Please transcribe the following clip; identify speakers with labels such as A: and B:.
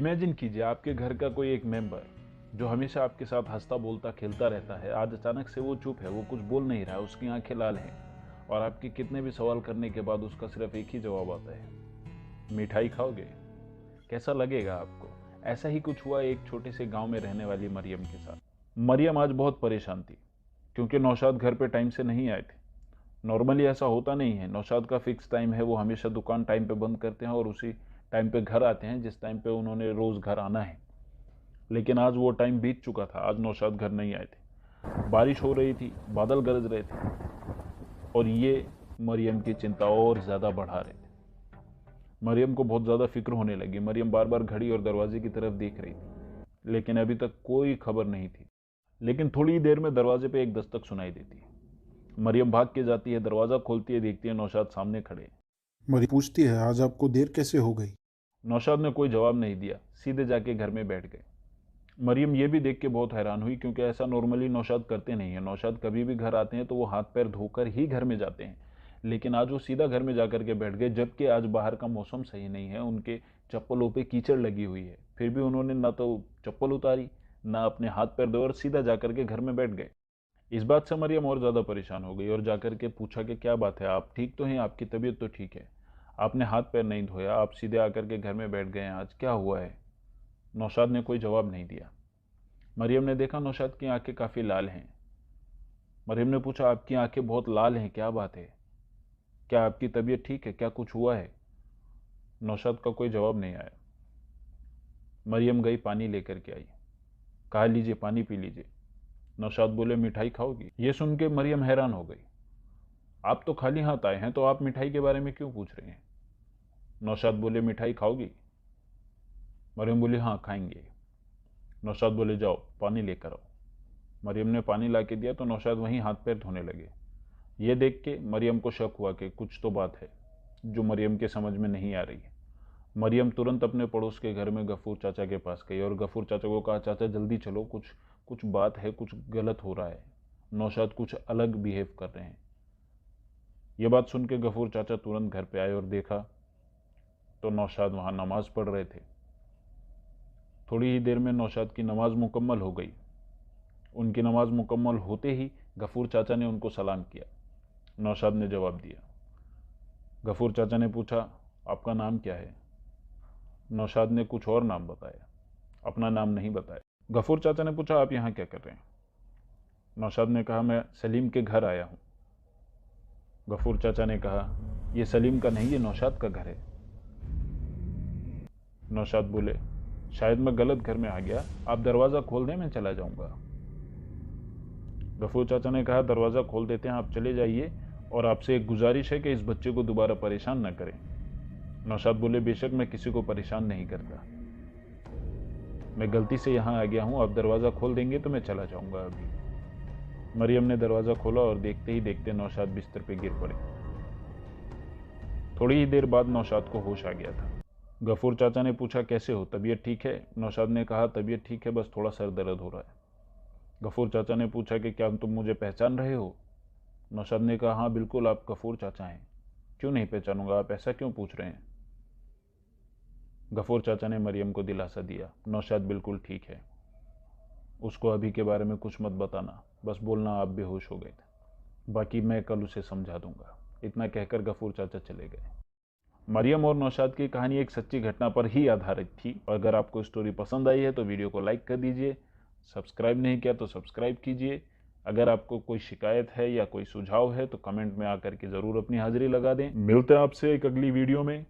A: Imagine कीजिए आपके घर का कोई एक मेंबर जो हमेशा आपके साथ हंसता बोलता खेलता रहता है, आज अचानक से वो चुप है, वो कुछ बोल नहीं रहा है, उसकी आंखें लाल हैं और आपके कितने भी सवाल करने के बाद उसका सिर्फ एक ही जवाब आता है, मिठाई खाओगे? कैसा लगेगा आपको? ऐसा ही कुछ हुआ एक छोटे से गांव में रहने वाली मरियम के साथ। मरियम आज बहुत परेशान थी क्योंकि नौशाद घर पे टाइम से नहीं आए थे। नॉर्मली ऐसा होता नहीं है, नौशाद का फिक्स टाइम है, वो हमेशा दुकान टाइम पे बंद करते हैं और उसी टाइम पे घर आते हैं जिस टाइम पे उन्होंने रोज घर आना है। लेकिन आज वो टाइम बीत चुका था, आज नौशाद घर नहीं आए थे। बारिश हो रही थी, बादल गरज रहे थे और ये मरियम की चिंता और ज्यादा बढ़ा रहे थे। मरियम को बहुत ज्यादा फिक्र होने लगी। मरियम बार बार घड़ी और दरवाजे की तरफ देख रही थी, लेकिन अभी तक कोई खबर नहीं थी। लेकिन थोड़ी देर में दरवाजे पे एक दस्तक सुनाई देती है। मरियम भाग के जाती है, दरवाजा खोलती है, देखती है नौशाद सामने खड़े हैं।
B: मरी पूछती है, आज आपको देर कैसे हो गई?
A: नौशाद ने कोई जवाब नहीं दिया, सीधे जाके घर में बैठ गए। मरियम ये भी देख के बहुत हैरान हुई क्योंकि ऐसा नॉर्मली नौशाद करते नहीं है। नौशाद कभी भी घर आते हैं तो वो हाथ पैर धोकर ही घर में जाते हैं, लेकिन आज वो सीधा घर में जाकर के बैठ गए, जबकि आज बाहर का मौसम सही नहीं है, उनके चप्पलों पे कीचड़ लगी हुई है। फिर भी उन्होंने ना तो चप्पल उतारी, ना अपने हाथ पैर धोए और सीधा जाकर के घर में बैठ गए। इस बात से मरियम और ज्यादा परेशान हो गई और जाकर के पूछा कि क्या बात है, आप ठीक तो हैं? आपकी तबीयत तो ठीक है, आपने हाथ पैर नहीं धोया, आप सीधे आकर के घर में बैठ गए हैं, आज क्या हुआ है? नौशाद ने कोई जवाब नहीं दिया। मरियम ने देखा नौशाद की आंखें काफी लाल हैं। मरियम ने पूछा, आपकी आंखें बहुत लाल हैं, क्या बात है? क्या आपकी तबीयत ठीक है? क्या कुछ हुआ है? नौशाद का कोई जवाब नहीं आया। मरियम गई, पानी लेकर के आई, कहा लीजिए पानी पी लीजिए। नौशाद बोले, मिठाई खाओगी? ये सुन के मरियम हैरान हो गई। आप तो खाली हाथ आए हैं, तो आप मिठाई के बारे में क्यों पूछ रहे हैं? नौशाद बोले, मिठाई खाओगी? मरियम बोली, हाँ खाएंगे। नौशाद बोले, जाओ पानी लेकर आओ। मरियम ने पानी ला के दिया तो नौशाद वहीं हाथ पैर धोने लगे। ये देख के मरियम को शक हुआ कि कुछ तो बात है जो मरियम के समझ में नहीं आ रही है। मरियम तुरंत अपने पड़ोस के घर में गफूर चाचा के पास गई और गफूर चाचा को कहा, चाचा जल्दी चलो, कुछ कुछ बात है, कुछ गलत हो रहा है, नौशाद कुछ अलग बिहेव कर रहे हैं। यह बात सुन के गफूर चाचा तुरंत घर पे आए और देखा तो नौशाद वहां नमाज पढ़ रहे थे। थोड़ी ही देर में नौशाद की नमाज मुकम्मल हो गई। उनकी नमाज मुकम्मल होते ही गफूर चाचा ने उनको सलाम किया। नौशाद ने जवाब दिया। गफूर चाचा ने पूछा, आपका नाम क्या है? नौशाद ने कुछ और नाम बताया, अपना नाम नहीं बताया। गफूर चाचा ने पूछा, आप यहां क्या कर रहे हैं? नौशाद ने कहा, मैं सलीम के घर आया हूं। गफूर चाचा ने कहा, यह सलीम का नहीं, ये नौशाद का घर है। नौशाद बोले, शायद मैं गलत घर में आ गया, आप दरवाजा खोल दें, मैं चला जाऊंगा। गफूर चाचा ने कहा, दरवाजा खोल देते हैं, आप चले जाइए, और आपसे एक गुजारिश है कि इस बच्चे को दोबारा परेशान न करें। नौशाद बोले, बेशक मैं किसी को परेशान नहीं करता, मैं गलती से यहां आ गया हूं, आप दरवाजा खोल देंगे तो मैं चला जाऊंगा अभी। मरियम ने दरवाजा खोला और देखते ही देखते नौशाद बिस्तर पे गिर पड़े। थोड़ी ही देर बाद नौशाद को होश आ गया था। गफूर चाचा ने पूछा, कैसे हो, तबीयत ठीक है? नौशाद ने कहा, तबीयत ठीक है, बस थोड़ा सर दर्द हो रहा है। गफूर चाचा ने पूछा कि क्या तुम मुझे पहचान रहे हो? नौशाद ने कहा, हाँ बिल्कुल, आप गफूर चाचा हैं। क्यों नहीं पहचानूंगा, आप ऐसा क्यों पूछ रहे हैं? गफूर चाचा ने मरियम को दिलासा दिया, नौशाद बिल्कुल ठीक है, उसको अभी के बारे में कुछ मत बताना, बस बोलना आप बेहोश हो गए थे, बाकी मैं कल उसे समझा दूंगा। इतना कहकर गफूर चाचा चले गए। मरियम और नौशाद की कहानी एक सच्ची घटना पर ही आधारित थी। और अगर आपको स्टोरी पसंद आई है तो वीडियो को लाइक कर दीजिए, सब्सक्राइब नहीं किया तो सब्सक्राइब कीजिए। अगर आपको कोई शिकायत है या कोई सुझाव है तो कमेंट में आकर के ज़रूर अपनी हाजिरी लगा दें। मिलते हैं आपसे एक अगली वीडियो में।